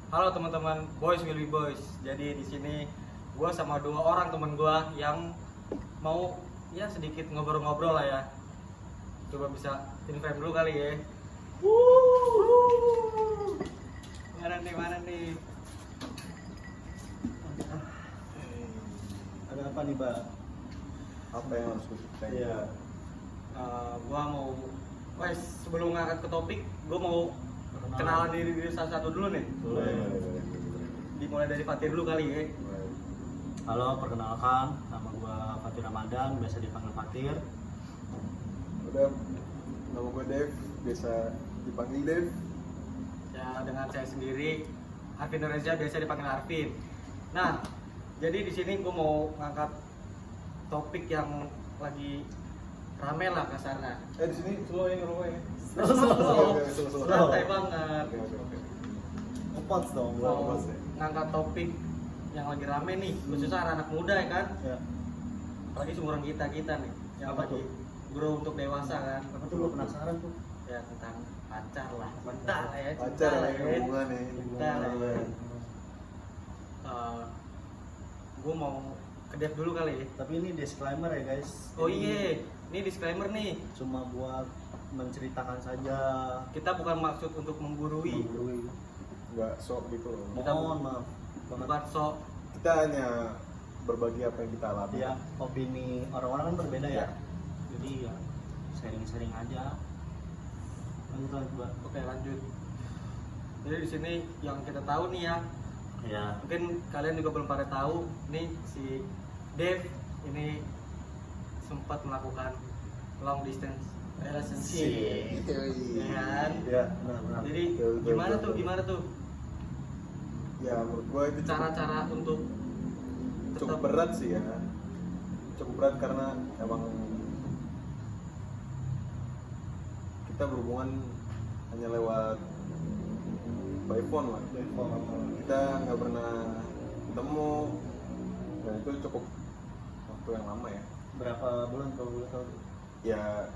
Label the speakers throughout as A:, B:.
A: Halo teman-teman, boys will be boys. Jadi di sini gue sama 2 orang teman gue yang mau ya sedikit ngobrol-ngobrol lah ya. Coba bisa invite dulu kali ya. Mana nih?
B: Ada apa nih, Mbak?
C: Apa yang harus kita ceritain?
B: Iya.
A: Gue mau, sebelum ngangkat ke topik, gue mau kenalan diri satu-satu dulu nih.
B: Boleh.
A: Dimulai dari Fatir dulu kali ya.
B: Halo, perkenalkan, nama gua Fatir Ramadan, biasa dipanggil Fatir.
C: Udah, nama gue Dev, biasa dipanggil Dev.
A: Ya, dengan saya sendiri Arvin Reza, biasa dipanggil Arvin. Nah, jadi di sini gue mau ngangkat topik yang lagi rame lah kasarnya.
C: Di sini slow ya ngerokoknya.
A: Slow. Santai banget.
C: Oke.
B: Ngepots dong, gua
A: Mau
B: ngepots ya.
A: ngangkat topik yang lagi rame nih, khususnya anak muda ya kan.
B: Ya.
A: Apalagi seumuran kita nih, yang
B: Apa
A: lagi
B: tuh?
A: grow untuk dewasa kan.
B: Apa tuh, lu penasaran tuh?
A: Ya tentang pacar lah, cinta lah ya, cinta
C: Pacar
A: lah
C: ya,
A: ya.
C: hubungan ya.
A: Cinta lah ya. Gue mau ke Dev dulu kali ya.
B: Tapi ini disclaimer ya, guys.
A: Oh iya, ini disclaimer nih.
B: Cuma buat menceritakan saja.
A: Kita bukan maksud untuk menggurui,
C: Enggak sok gitu loh.
A: Kita
B: Mohon maaf.
A: bukan sok.
C: Kita hanya berbagi apa yang kita alami.
B: Ya, opini orang-orang kan berbeda ya.
C: Ya.
B: Jadi ya sharing-sharing aja. Lanjut, Mbak.
A: Oke, lanjut. Jadi di sini yang kita tahu nih ya,
B: Ya.
A: mungkin kalian juga belum pada tahu nih, si Dev ini sempat melakukan long distance relationship. Ya kan?
B: Ya, benar-benar.
A: Jadi
C: Betul.
A: gimana tuh
C: Ya menurut gue itu
A: cara-cara untuk
C: cukup berat sih ya. Cukup berat karena emang kita berhubungan hanya lewat by phone lah. Kita nggak pernah ketemu dan itu cukup waktu yang lama ya.
B: Berapa bulan kalau boleh tahu?
C: Ya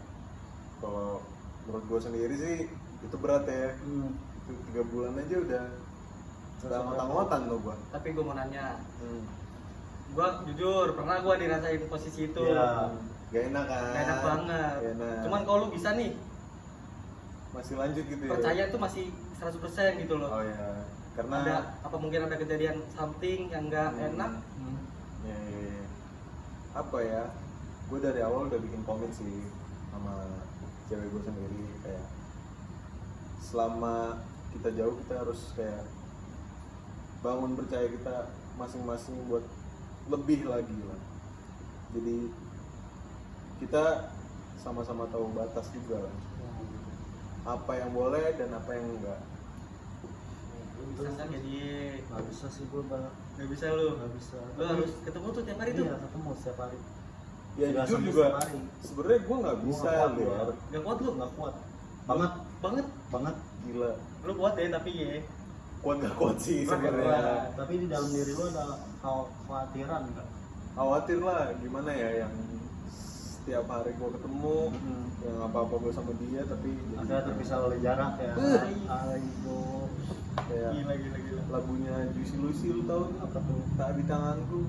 C: kalau menurut gue sendiri sih itu berat ya. Itu 3 bulan aja udah ngotang-ngotan loh gue.
A: tapi gue mau nanya, gue jujur pernah gue dirasain posisi itu.
B: Iya.
C: Gak enak kan?
A: Gak enak banget.
C: Gak enak.
A: Cuman kalau lu bisa nih
C: Masih lanjut gitu ya.
A: percaya tuh masih 100% gitu loh.
C: Oh ya. Karena
A: Ada apa mungkin ada kejadian something yang gak enak?
C: Ya. Apa ya? Gue dari awal udah bikin komit sih sama cewek gue sendiri, kayak selama kita jauh kita harus kayak bangun percaya kita masing-masing buat lebih lagi lah. Jadi kita sama-sama tahu batas juga lah. Apa yang boleh dan apa yang enggak.
A: Bisa kan jadi
B: Nggak bisa sih gue, Bang.
A: gak bisa lu.
B: Nggak bisa.
A: Lu harus ketemu tuh tiap hari tuh.
B: Iya, ketemu setiap hari.
C: Ya
B: Nggak
C: jujur
B: sampai
C: juga
B: setiap hari.
C: sebenarnya gue nggak
B: Gua
C: bisa
B: nggak kuat,
C: Lir.
B: gua.
A: Gak kuat lu?
B: Nggak kuat. Banget,
A: Banget.
B: gila.
A: Lu kuat ya tapi ya.
C: Kuat nggak kuat sih
A: Kuat nggak
C: sebenarnya.
A: kuat.
B: Tapi di dalam diri lu ada kekhawatiran nggak?
C: Khawatir lah gimana ya yang setiap hari gue ketemu yang apa-apa gue sama dia tapi
B: Ada terpisah oleh jarak ya.
C: Uh.
B: Ayo.
C: kayak
A: Gila.
C: lagunya Juicy Lucy lu tau
B: Apa tuh?
C: tak di tanganku.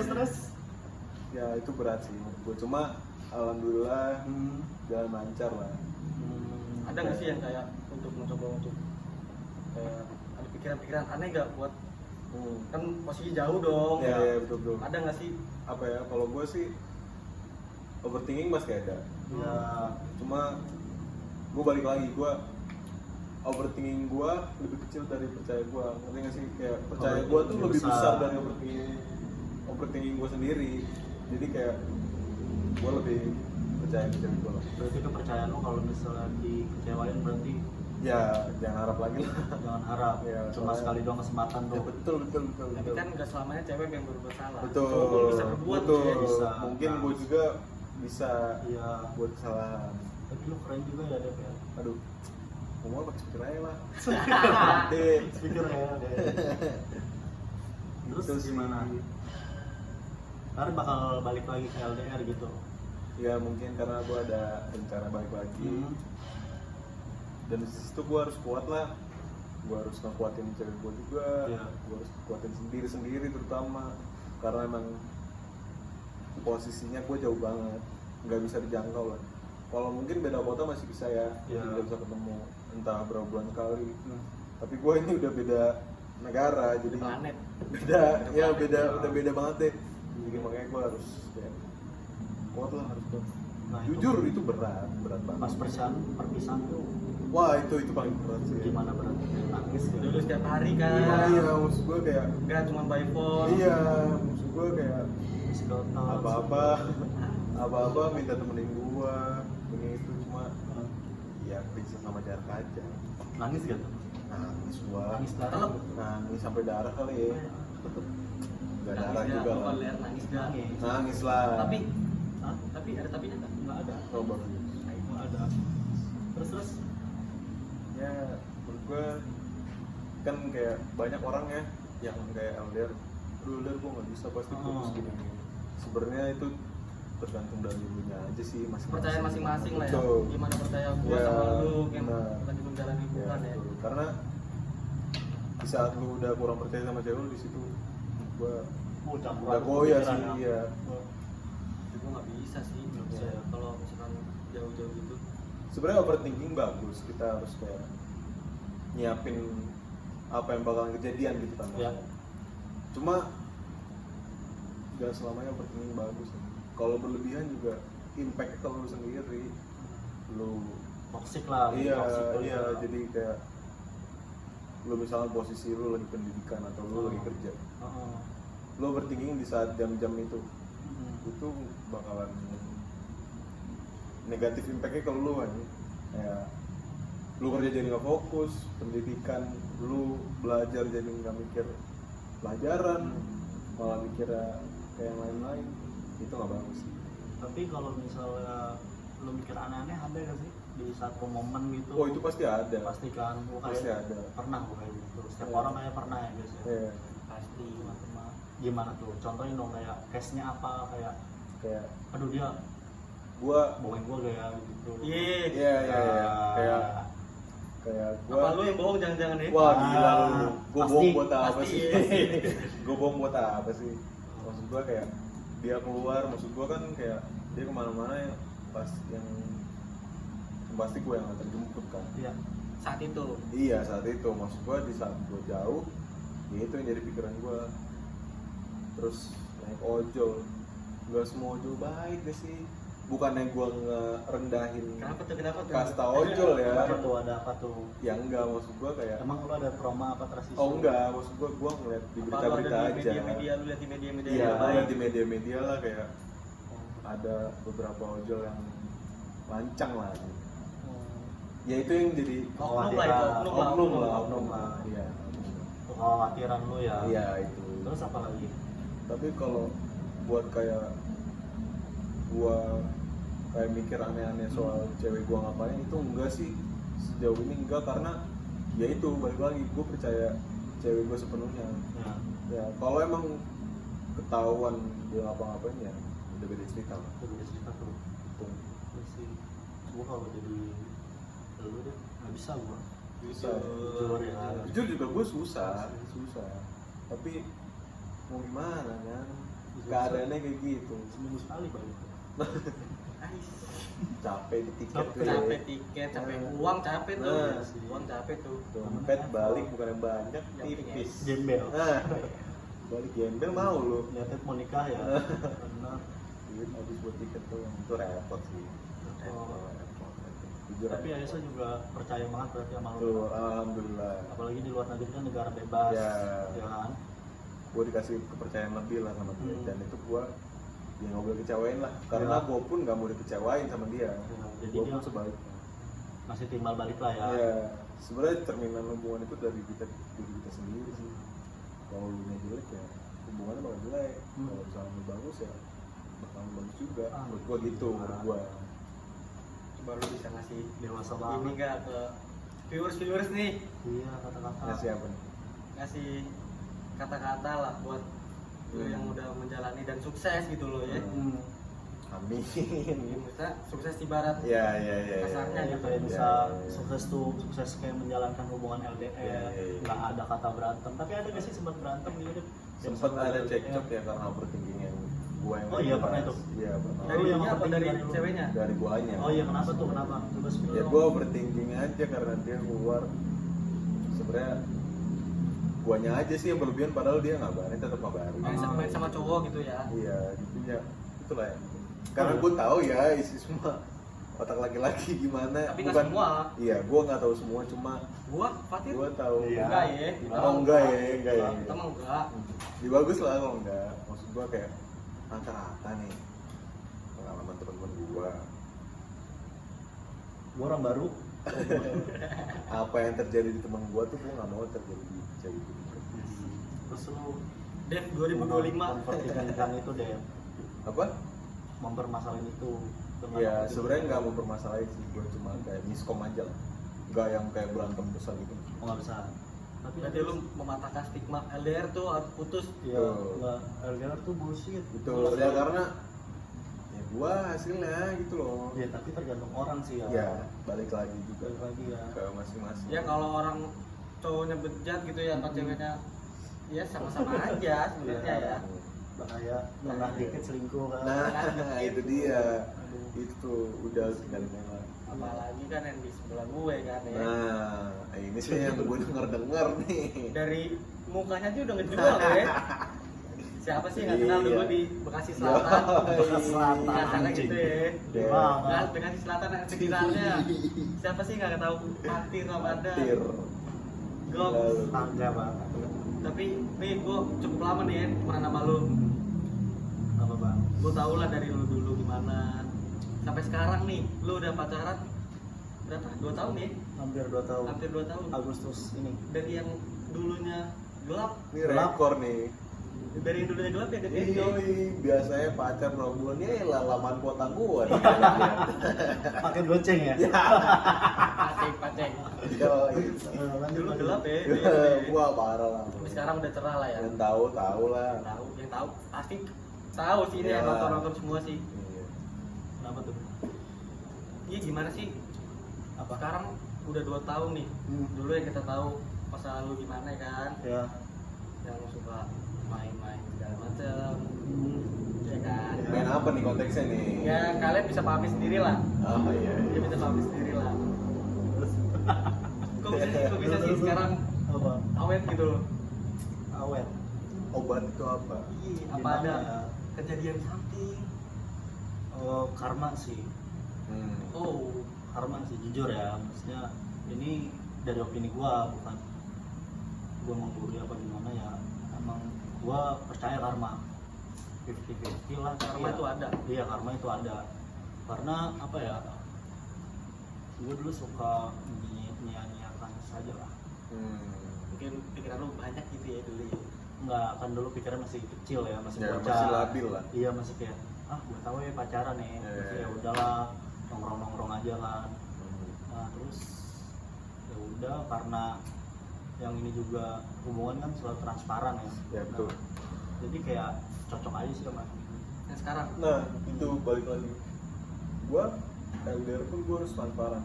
B: Terus.
C: Ya itu berat sih gue, cuma alhamdulillah jalan lancar lah.
A: Ada nggak sih yang kayak untuk mencoba untuk kayak ada pikiran-pikiran aneh gak buat kan posisi jauh dong
C: Ya betul.
A: Ada nggak sih?
C: Apa ya, kalau gue sih overthinking masih ada.
B: Ya.
C: Cuma gue balik lagi, gue overthinking gue lebih kecil dari percaya gue. Ngerti gak sih? Kayak percaya gue tuh lebih besar dari overthinking gue sendiri. Jadi kayak gue lebih percaya ke cewek gue lah.
B: Berarti kepercayaan lo kalau misalnya dikecewain berarti
C: Ya jangan harap lagi lah.
B: jangan harap.
C: Ya,
B: Cuma
C: soalnya-
B: sekali doang kesempatan
C: Ya,
B: tuh.
C: betul.
A: Tapi kan nggak selamanya cewek yang berbuat salah.
C: Betul.
A: Cowok bisa berbuat
C: Betul.
A: ya.
B: Bisa.
C: Mungkin
B: Nah.
C: gue juga bisa
B: Iya.
C: buat kesalahan.
B: Tapi lu keren juga ya, Dev ya.
C: Aduh, ngomong pakai speaker aja lah.
B: Speaker ya, Dev. Terus
C: Itu sih.
B: gimana? Ntar bakal balik lagi ke LDR gitu.
C: Ya mungkin karena gue ada rencana balik lagi. dan di situ gue harus kuat lah, gue harus ngekuatin cewek gue juga,
B: Iya.
C: gue harus kuatin sendiri terutama karena emang posisinya gue jauh banget, nggak bisa dijangkau lah. Kalau mungkin beda kota masih bisa ya,
B: Iya.
C: nggak bisa ketemu entah berapa bulan kali. Tapi gue ini udah beda negara, jadi
A: Planet.
C: beda, ya
A: planet,
C: beda,
B: ya.
C: udah beda banget deh. Jadi makanya gue harus kayak kuat lah, harus kuat.
B: Nah,
C: Jujur itu berat banget.
B: pas perpisahan tuh
C: Wah itu paling berat sih.
B: gimana berarti nangis ya?
A: Dulu setiap hari kan.
C: Iya, maksud gue kayak
A: Enggak cuma by phone.
C: iya, maksud gue kayak
B: Sedotan,
C: apa-apa minta temenin gue, ini itu cuma ya bisa sama jarak aja.
B: nangis gitu.
C: Nangis gue,
B: Nangis darah.
C: nangis sampai darah kali ya. Gak darah juga lah.
A: Lihat nangis gak?
B: Nangis.
C: Nangis lah.
A: Tapi
B: Hah?
A: ada tapinya enggak?
B: Nggak ada.
C: oh, bagus.
B: Nggak ada. Terus
C: Ya menurut gue kan kayak banyak orang ya yang kayak LDR, gue nggak bisa pasti putus gini. Sebenarnya itu tergantung dari dulunya aja sih,
A: Percayaan masing-masing lah ya.
C: Betul.
A: Gimana percaya gua
C: Ya,
A: sama lu yang
C: benar.
A: lagi menjalani hubungan ya.
C: betul. Karena di saat lu udah kurang percaya sama cewek lu, di situ gua
B: campur
C: udah
B: aduk
C: goyah
B: pikiran
C: sih,
B: ya.
C: iya.
A: Tapi gua nggak bisa sih, nggak bisa ya. Kalau misalkan jauh-jauh gitu.
C: Sebenarnya overthinking bagus, kita harus kayak nyiapin apa yang bakalan kejadian gitu kan.
B: Ya.
C: Cuma gak selamanya overthinking bagus. Kalau berlebihan juga impact ke lu sendiri. Lu
B: Toxic lah.
C: iya
B: toxic lah.
C: iya jadi kayak lu misalnya posisi lu lagi pendidikan atau lu lagi kerja,
B: Heeh.
C: lu overthinking di saat jam-jam itu
B: Hmm.
C: itu bakalan negatif impactnya ke lu kan. Kayak lu kerja jadi nggak fokus, pendidikan lu belajar jadi nggak mikir pelajaran, malah mikirnya kayak yang lain-lain, itu nggak bagus.
B: Tapi kalau misalnya lu mikir aneh-aneh ada gak sih di satu momen gitu?
C: Oh itu pasti ada.
B: Pasti kan, gua
C: Pasti
B: kayak
C: ada.
B: pernah gua kayak gitu. Setiap
C: Iya.
B: orang kayak pernah ya guys ya.
C: Iya.
B: Pasti gimana tuh? Contohin dong kayak case-nya apa, kayak
C: Kayak
B: aduh dia
C: gua
B: bohongin gua kayak gitu.
A: Iya.
C: iya kayak gua
A: Apa lu yang bohong jangan-jangan ya?
C: wah gila lu, gua
B: Pasti,
C: bohong buat apa
A: pasti,
C: sih?
A: iya.
C: Gua bohong buat apa sih? Maksud gua kayak dia keluar, maksud gua kan kayak dia kemana-mana ya pas yang pasti gua yang antar jemput kan.
B: Iya.
A: Saat itu.
C: Iya saat itu, maksud gua di saat gua jauh, ya itu yang jadi pikiran gua. Terus naik ojol, gak semua ojol baik deh sih. Bukannya gua ngerendahin
A: Kenapa tuh?
C: kasta ojol ya.
B: Apa tuh, ada apa tuh?
C: Ya enggak, maksud gua kayak
B: Emang lu ada trauma apa transisi?
C: oh enggak, maksud gua ngeliat di
A: Apa lu
C: berita-berita
A: ada di
C: aja.
A: media-media, lu lihat di media-media
C: Iya,
A: yang baik.
C: di media-media lah kayak ada beberapa ojol yang lancang lah. Ya itu yang jadi
A: Oknum lah itu,
C: oknum lah. Iya.
B: Kekhawatiran lu ya.
C: Iya itu.
B: Terus apa lagi?
C: Tapi kalau buat kayak gua kayak mikir aneh-aneh soal cewek gua ngapain, itu enggak sih, sejauh ini enggak, karena ya itu balik lagi gua percaya cewek gua sepenuhnya.
B: Ya.
C: Ya kalau emang ketahuan dia ngapa-ngapain ya udah beda cerita lah.
B: Itu beda cerita tuh.
C: Gitu.
B: Terus sih, gua kalau jadi lu deh nggak bisa gua.
C: Bisa.
B: Jujur ya.
C: Jujur juga gua susah. Tapi mau gimana kan? Keadaannya kayak gitu.
B: Seminggu sekali balik.
C: Capek di tiket tuh.
A: Capek tiket, capek uang, capek tuh.
C: Nah.
A: Uang capek tuh.
C: Dompet balik bukan yang banyak,
A: Yang
C: tipis.
B: Gembel.
C: Nah, balik gembel mau lu.
B: Niatnya mau nikah ya. Benar.
C: Duit habis buat tiket tuh, itu repot sih.
B: Oh.
C: Repot. Jujur.
B: Tapi Aisyah juga percaya banget berarti sama
C: Tuh,
B: lu.
C: alhamdulillah.
B: Apalagi di luar negeri kan negara bebas.
C: Ya.
B: Ya kan?
C: Gue dikasih kepercayaan lebih lah sama dia, dan itu gue ya nggak boleh kecewain lah, karena
B: Ya.
C: gue pun nggak mau dikecewain sama dia.
B: Ya, jadi
C: Gue
B: dia
C: pun sebaliknya.
B: masih timbal balik lah ya.
C: Ya, sebenarnya cerminan hubungan itu dari diri kita sendiri sih. Kalau lu nya jelek ya hubungannya bakal jelek. Kalau misalnya lu bagus ya bakal bagus juga. Menurut gue gitu, menurut gue.
A: Coba lu bisa ngasih
B: Dewasa
A: ini
B: banget.
A: enggak ke viewers nih,
B: Iya kata-kata.
C: Ngasih apa nih?
A: ngasih kata-kata lah buat lu yang udah menjalani dan sukses gitu loh ya.
B: Hmm.
C: Amin.
A: Maksudnya sukses ibarat
C: Ya.
A: Kasarnya
B: Ya,
A: gitu.
B: kayak
C: Ya,
B: bisa
C: ya.
B: sukses kayak menjalankan hubungan LDR,
C: Ya.
B: nggak ada kata berantem. Tapi ada nggak sih sempat berantem gitu?
C: Sempat ada cekcok ya karena overthinking yang gua yang
B: Oh iya, pernah itu?
C: Iya pernah.
A: Dari
B: Oh, yang
A: dia apa
B: overthinking
A: dari
B: dari lu?
A: ceweknya?
C: Dari guanya.
B: Oh iya, kenapa tuh? Kenapa? Coba spill
C: Ya
B: dong.
C: gua overthinking aja karena dia keluar. Sebenarnya guanya aja sih yang berlebihan padahal dia ngabarin, tetap ngabarin.
A: Main sama cowok gitu ya.
C: Iya, gitu ya. Itulah ya. Karena gue tahu ya isi semua otak laki-laki gimana.
A: Tapi nggak semua.
C: Iya, gue nggak tahu semua, cuma
A: Gua Fatir
C: gue tahu.
B: Iya.
A: enggak ya.
C: Oh enggak ya.
A: Kita mah enggak.
C: Ya bagus lah kalau enggak. Maksud gue kayak rata-rata nih pengalaman teman-teman gue.
B: Gua orang baru.
C: Apa yang terjadi di teman gue tuh gue nggak mau terjadi di cewek gue.
B: Terus lu
A: Dev 2025.
B: mempertimbangkan itu deh,
C: Apa?
B: mempermasalahin itu. dengan
C: Ya
B: apa
C: sebenarnya
B: itu.
C: nggak mempermasalahin sih, gue cuma kayak miskom aja lah. Nggak yang kayak berantem besar gitu.
B: Oh, nggak bisa. Tapi
A: Berarti lu mematahkan stigma LDR tuh harus putus.
B: ya
C: Tuh.
B: nggak, LDR tuh bullshit.
C: Betul, ya karena ya gua hasilnya gitu loh.
B: Ya tapi tergantung orang sih ya.
C: Ya, balik lagi juga
B: Balik lagi ya.
C: ke masing-masing.
A: Ya kalau orang cowoknya bejat gitu ya, atau ceweknya ya sama-sama aja sebenarnya ya.
B: Bahaya, tengah dikit selingkuh kan.
C: Nah, itu dia. Itu udah tinggalin lah.
A: Apalagi kan yang di sebelah gue kan ya.
C: Nah, ini sih yang gue denger nih.
A: Dari mukanya aja udah ngejual ya. Siapa sih nggak kenal dulu
C: Iya.
A: di Bekasi Selatan?
B: Bekasi Selatan,
A: Biasanya
B: anjing.
A: gitu ya.
C: Ya.
A: Nah, Bekasi Selatan yang sekitarnya. Siapa sih nggak tahu Fatir Ramadan?
C: Tir.
A: Gok.
B: Tangga banget.
A: Tapi nih gue cukup lama nih ya temenan sama lu.
B: Apa bang?
A: Gue tau lah dari lu dulu gimana. Sampai sekarang nih, lu udah pacaran berapa? 2 tahun nih?
B: Hampir 2 tahun.
A: Hampir 2 tahun.
B: Agustus ini.
A: Dari yang dulunya gelap,
C: Ini rekor nih.
A: dari yang dulunya gelap ya dari
C: Iya, biasanya pacar 2 bulan ya lamaan kuota gua nih.
B: Pakai goceng ya?
A: paceng.
B: Lanjut,
A: Dulu
B: lanjut.
A: gelap ya.
C: Gua parah lah.
A: Tapi sekarang udah cerah lah ya.
C: Yang tahu lah.
A: Yang tahu pasti tahu sih ini
C: Ya.
A: yang nonton semua sih.
C: Iya.
B: Kenapa tuh?
A: Iya gimana sih?
B: Apa?
A: Sekarang udah 2 tahun nih. Dulu yang kita tahu masa lalu gimana kan?
B: Ya.
A: Yang suka main-main segala macam. Ya kan?
C: Main apa nih konteksnya nih?
A: Ya kalian bisa pahami sendiri lah.
C: Oh iya.
A: Ya bisa pahami sendiri lah.
B: Terus
A: Kok bisa sih sekarang
B: apa?
A: awet gitu loh?
B: Awet.
C: Obat itu apa?
A: Iya, apa
B: Gimana
A: ada
B: ya?
A: kejadian something?
B: Oh, karma sih.
A: Oh,
B: Karma sih jujur ya. Maksudnya ini dari opini gua, bukan gua menggurui apa gimana ya. Emang gua percaya karma. 50-50 lah. tapi
A: karma
B: ya-
A: itu ada.
B: Iya, karma itu ada. Karena apa ya? Gue dulu suka menyia-nyiakan saja lah.
A: Mungkin pikiran lu banyak gitu ya dulu ya.
B: Nggak, kan dulu pikiran masih kecil ya, masih
C: Ya,
B: bocah.
C: masih labil lah.
B: Iya, masih kayak gue tahu ya pacaran nih. Terus
C: Iya.
B: ya udahlah, nongkrong-nongkrong aja kan. Nah, terus ya udah, karena yang ini juga hubungan kan selalu transparan ya.
C: Ya, betul.
B: Nah, jadi kayak cocok aja sih sama
A: Yang sekarang
C: Nah, itu balik lagi. Gua LDR pun gua harus transparan.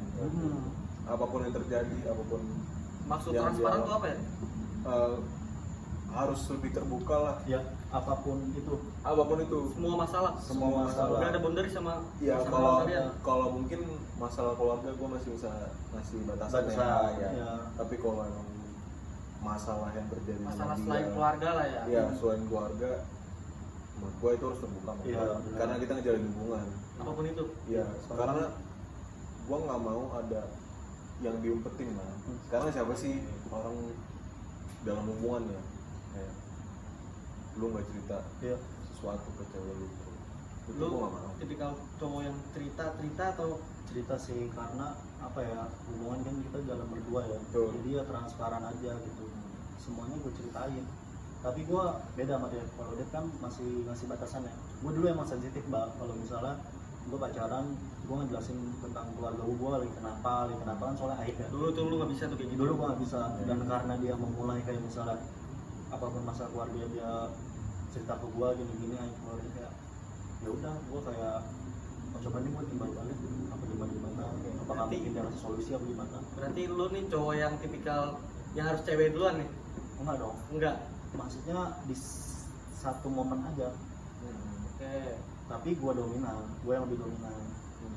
C: Apapun yang terjadi, apapun
A: maksud
C: yang
A: transparan
C: dia-
A: tuh apa ya?
C: harus lebih terbuka lah.
B: ya apapun itu.
C: Apapun itu.
A: Semua masalah.
C: Semua masalah.
A: Udah ada boundary sama
C: Ya
A: sama
C: kalau
A: kalian.
C: kalau mungkin masalah keluarga gue masih bisa masih batasan
B: Batasan,
C: ya.
B: ya.
C: Tapi kalau emang masalah yang terjadi
A: Masalah
C: sama
A: selain
C: dia,
A: keluarga lah ya.
C: ya selain keluarga, menurut gue itu harus terbuka. Mas.
B: Iya, benar.
C: Karena kita ngejalin hubungan.
A: Apapun itu.
C: Ya karena gue nggak mau ada yang diumpetin lah. Karena siapa sih orang dalam hubungan ya? Kayak lu nggak cerita
B: Ya.
C: sesuatu ke cewek lu. Itu
A: Lu
C: gue nggak mau.
A: tipikal cowok yang cerita atau
B: Cerita sih, karena apa ya, hubungan kan kita jalan berdua ya.
C: Betul.
B: Jadi ya transparan aja gitu, semuanya gue ceritain. Tapi gue beda sama dia. Kalau dia kan masih batasan ya. Gue dulu emang sensitif banget kalau misalnya gue pacaran, gue ngejelasin tentang keluarga gue lagi kenapa kan soalnya aib ya.
A: dulu tuh lu nggak bisa tuh kayak gitu.
B: Dulu gue nggak bisa, dan karena dia memulai kayak misalnya apapun masalah keluarga dia cerita ke gue gini-gini, aib keluarga kayak ya udah gue kayak coba nih gue timbal balik apa gimana apa nggak
A: Berarti-
B: bikin dia ngasih solusi apa gimana.
A: Berarti lu nih cowok yang tipikal yang harus cewek duluan nih?
B: Enggak dong,
A: Enggak.
B: maksudnya di satu momen aja,
A: Oke.
B: tapi gue dominan, gue yang lebih dominan.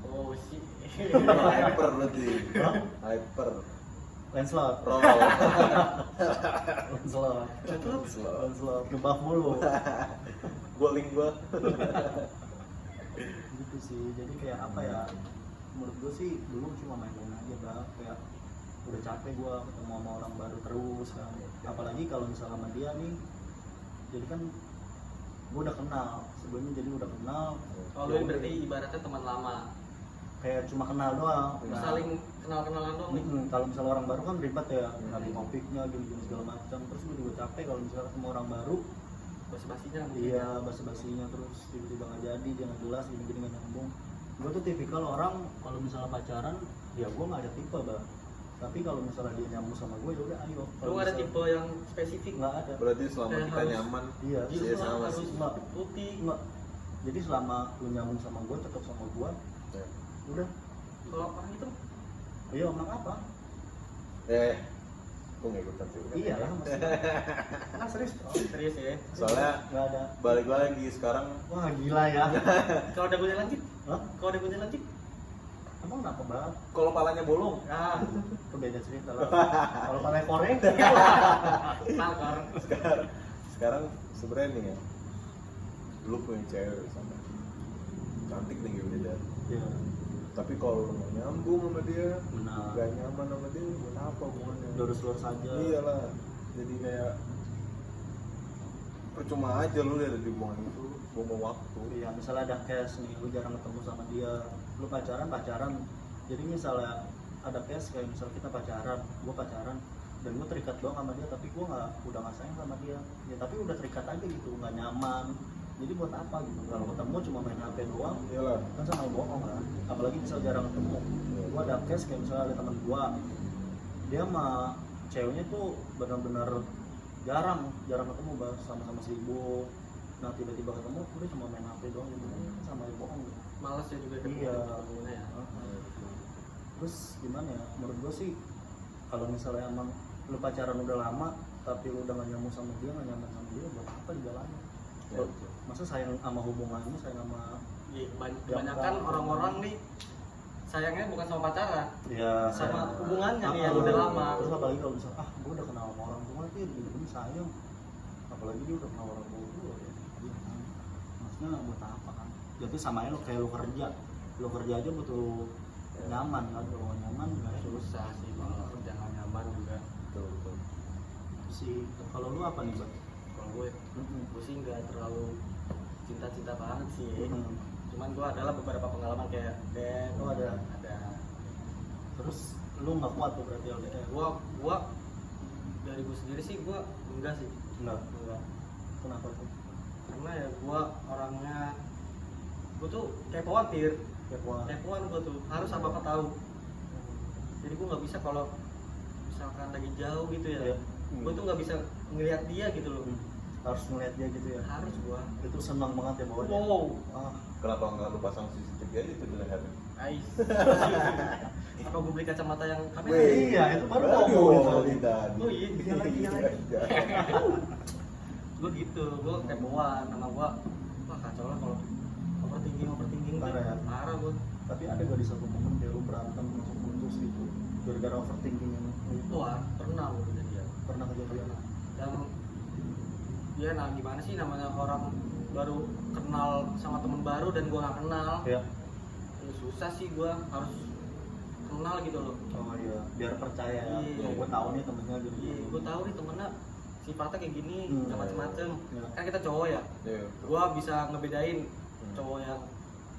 A: Oh sih.
C: Hyper berarti.
B: Hah?
C: Hyper.
B: Lancelot,
C: Roll.
B: Lancelot,
C: Slow.
B: Lancelot, ngebaf mulu.
C: Guling gua.
B: Gitu sih, jadi kayak apa ya, menurut gue sih dulu cuma main-main aja bang, kayak udah capek gue ketemu sama orang baru terus kan, apalagi kalau misalnya sama dia nih, jadi kan gue udah kenal sebelumnya, jadi udah kenal.
A: Oh lu ini berarti ibaratnya teman lama.
B: Kayak cuma kenal doang. Nah,
A: Saling kenal-kenalan doang nih.
B: kalau misalnya orang baru kan ribet ya, ngambil topiknya gini-gini segala macam, terus gue juga capek kalau misalnya ketemu orang baru.
A: Basi-basinya mungkin.
B: Iya, basa-basinya terus tiba-tiba nggak jadi, dia nggak jelas, gini-gini nggak nyambung. Gue tuh tipikal orang kalau misalnya pacaran, ya gue nggak ada tipe bang. Tapi kalau misalnya dia nyambung sama gue, ya udah ayo.
A: Lu nggak ada tipe yang spesifik?
B: Nggak ada.
C: Berarti selama
A: Kayak
C: kita
A: harus-
C: nyaman.
B: Iya.
A: Iya,
C: Iya, sama
A: harus
C: sih.
B: Nggak.
A: putih.
B: Nggak. Jadi selama lu nyambung sama gue, cocok sama gue,
C: Ya.
B: udah.
A: Kalau orang itu
B: Iya, emang apa?
C: Gue nggak ikutan sih.
B: Iya lah, maksudnya. Kan serius. Oh,
A: serius ya.
C: Soalnya
B: nggak ada.
C: balik lagi sekarang
B: Wah gila ya.
A: Kalau ada gunanya lanjut,
B: Hah?
A: kalau ada gunanya lanjut.
B: Emang kenapa bang?
C: kalau palanya bolong.
A: Ah,
B: Itu beda cerita lah. Kalau pakai koreng,
A: nakar.
C: Sekarang sebenarnya nih ya, lu punya cewek sama cantik nih gitu dia.
B: ya
C: Tapi kalau lu nggak nyambung sama dia,
B: benar.
C: nggak nyaman sama dia, buat apa hubungannya?
B: Lurus-lurus saja.
C: Iyalah, jadi kayak percuma aja lu ada di hubungan itu, buang waktu.
B: Iya, misalnya ada case nih, lu jarang ketemu sama dia, lu pacaran. Jadi misalnya ada case kayak misalnya kita pacaran, gua pacaran, dan gua terikat doang sama dia, tapi gua udah nggak sayang sama dia. Ya tapi udah terikat aja gitu, nggak nyaman. Jadi buat apa gitu? Kalau ketemu cuma main HP doang,
C: Iyalah.
B: kan sama bohong kan. Apalagi misalnya jarang ketemu. Gua ada case kayak misalnya ada teman gua, dia sama ceweknya tuh benar-benar jarang ketemu, bah, sama-sama sibuk. Nah tiba-tiba ketemu udah cuma main HP doang gitu, sama yang bohong gitu.
A: Males ya juga ketemu
B: Iya.
A: temennya ya.
B: Terus gimana ya, menurut gue sih kalau misalnya emang lu pacaran udah lama tapi lu udah gak nyambung sama dia, gak nyaman sama dia, buat apa dijalani?
C: Ya,
B: Masa sayang sama hubungannya, sayang sama
A: Iya, kebanyakan orang-orang nih sayangnya bukan sama pacaran,
B: ya
A: sama hubungannya nih yang udah lama.
B: Terus apalagi kalau misalnya gue udah kenal sama orang tua dia gini sayang, apalagi dia udah kenal orang tua gue ya. Iya kan? Maksudnya buat apa kan? Jadi sama aja lo kayak lo kerja aja butuh nyaman kan, kalau nggak nyaman nggak ya
A: Susah sih kalau kerja nggak nyaman juga.
C: betul.
B: sih. Kalau lu apa nih bang?
A: Kalau gue sih nggak terlalu cinta-cinta banget sih.
B: Hmm.
A: Cuman gue adalah beberapa pengalaman kayak
B: Oh, ada. Terus lu nggak kuat tuh berarti LDR?
A: Gua dari gue sendiri sih gua enggak sih.
B: Enggak.
A: Enggak.
B: Kenapa tuh?
A: Karena ya gua orangnya gua tuh kepoan kepoan gua tuh harus apa tahu. Jadi gua nggak bisa kalau misalkan lagi jauh gitu ya.
B: Iya.
A: Gua tuh nggak bisa ngelihat dia gitu loh.
B: Harus ngeliat dia gitu ya.
A: Harus gua.
B: Itu senang banget ya bawa dia.
A: Wow.
B: Ah,
C: Kenapa nggak lu pasang CCTV aja itu di lehernya?
A: Ais. Apa gua beli kacamata yang kamera?
C: Wih.
B: iya, itu baru
C: Aduh,
B: ngomong.
C: tidak.
A: Oh iya,
B: Iya lagi.
A: Gua gitu, gua kepoan sama gua. Wah kacau lah kalau overthinking
B: Parah ya?
A: Parah gua.
B: Tapi ada gak di satu momen kayak lu berantem langsung putus gitu gara-gara overthinking yang itu?
A: Wah, pernah gua kejadian.
B: Pernah kejadian?
A: Yang ya nah gimana sih namanya orang baru kenal sama temen baru dan gua nggak kenal.
B: Ya.
A: Ya, susah sih gua harus kenal gitu loh.
B: Oh iya, biar percaya ya.
A: Iya.
B: Oh, gue tahu nih temennya gitu.
A: Iya, gua tahu nih temennya sifatnya kayak gini, nggak macem-macem.
B: Iya.
A: Kan kita cowok ya,
C: Iya.
A: gua bisa ngebedain cowok yang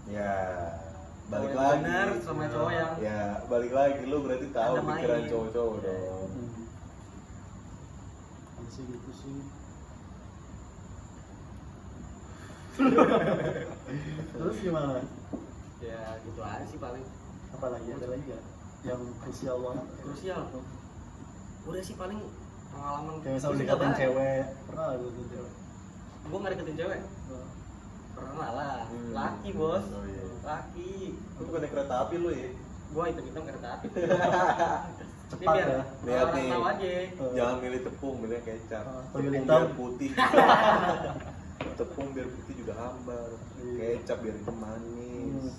C: Ya, balik
A: cowok yang
C: lagi.
A: benar sama cowok yang
C: Ya, balik lagi lu berarti tahu
A: Ada
C: pikiran
A: main.
C: cowok-cowok dong.
B: Iya sih gitu sih. Terus gimana?
A: ya gitu aja sih paling
B: Apalagi ada lagi gak? Yang krusial banget?
A: krusial. Udah sih paling pengalaman.
B: Kayak misalnya
A: Sih,
B: dikatain
A: nggak
B: cewek, pernah gak gitu cewek?
A: banyak. Gua nggak deketin cewek. Pernah lah. bos.
C: Oh, iya.
A: Laki.
C: Lu bukan naik kereta api lu ya?
A: Gua hitung-hitung kereta api. Ini
B: Cepat
A: biar
B: ya.
C: Lihat
A: orang
C: nih.
A: tahu aja.
C: Jangan milih tepung, milih kecap.
B: Tuyul
C: Tepung
B: hitam.
C: biar putih. Tepung biar putih juga hambar. Kecap biar itu manis.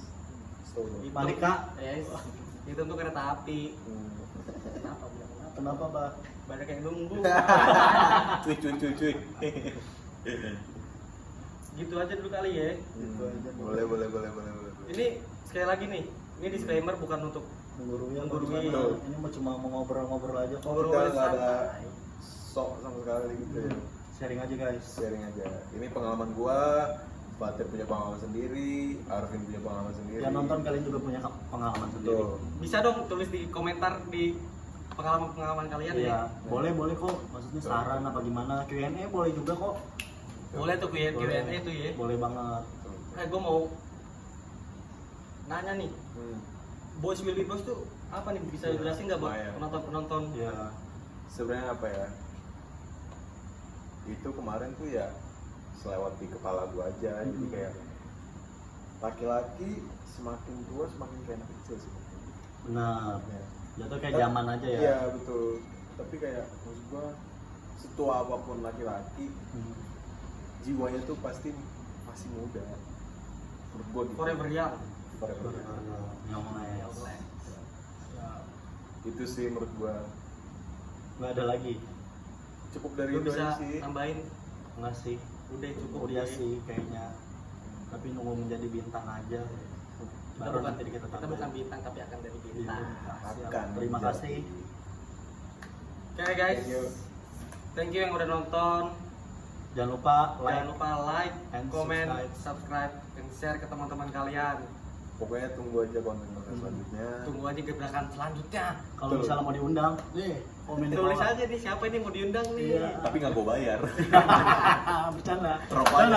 C: So,
A: Hitung-
B: Malika.
A: Yes. Itu untuk kereta api.
C: hmm.
A: Kenapa bilang kenapa?
B: Kenapa, Mbak?
A: Banyak yang nunggu.
C: Cuy.
A: Gitu aja dulu kali ya.
B: Gitu aja.
C: Boleh.
A: Ini sekali lagi nih, ini disclaimer bukan untuk
B: Menggurui apa
A: Menggurui.
B: gimana? Ini mah cuma mau ngobrol-ngobrol aja kok.
A: Ngobrol.
C: Kita nggak ada
A: santai.
C: sok sama sekali gitu ya.
B: Sharing aja guys.
C: Sharing aja. Ini pengalaman gua, Fatir punya pengalaman sendiri, Arvin punya pengalaman sendiri.
B: Yang nonton kalian juga punya pengalaman sendiri.
C: Betul.
A: bisa dong tulis di komentar di pengalaman kalian
B: Iya,
A: ya.
B: boleh kok. Maksudnya saran apa gimana? Q&A boleh juga kok.
A: Boleh tuh Q&A tuh ya.
B: Boleh banget.
A: Gue mau nanya nih,
C: Hmm.
A: Boys Will Be Boys tuh apa nih? Bisa
B: Iya.
A: jelasin nggak buat
C: Lumayan.
A: penonton-penonton?
B: Ya,
C: Sebenarnya apa ya? Itu kemarin tuh ya selewat di kepala gua aja, jadi kayak laki-laki semakin tua semakin kayak anak kecil sih.
B: benar.
C: Ya.
B: Jatuh kayak zaman aja ya.
C: Iya betul. Tapi kayak maksud gua setua apapun laki-laki,
B: Hmm.
C: jiwanya tuh pasti masih muda. Menurut gua gitu.
A: Forever Young.
C: Forever.
B: Nyongles.
C: Itu sih menurut gua
B: Nggak ada lagi.
C: cukup dari
A: Lu
C: itu
A: bisa
C: aja sih.
A: tambahin?
B: Nggak sih.
A: Udah cukup.
B: Udah
A: ya.
B: sih kayaknya. Tapi nunggu menjadi bintang aja.
A: Kita
B: Baru
A: bukan
B: nanti kita
A: kita
B: tambahin.
A: bukan bintang tapi akan dari bintang.
B: Siap.
C: Akan
B: Terima
C: menjadi.
B: kasih.
A: Oke guys,
C: Thank you.
A: thank you yang udah nonton.
B: Jangan lupa like.
A: Jangan lupa like,
B: and
A: comment,
B: subscribe.
A: subscribe, dan share ke teman-teman kalian.
C: Pokoknya tunggu aja konten-konten selanjutnya.
A: Tunggu aja gebrakan selanjutnya.
B: Kalau
C: Betul.
B: misalnya mau diundang, komen di
A: Tulis
B: bawah.
A: aja nih siapa ini mau diundang nih.
B: Iya.
C: Tapi nggak gua bayar.
B: Bercanda.
C: Rokok aja.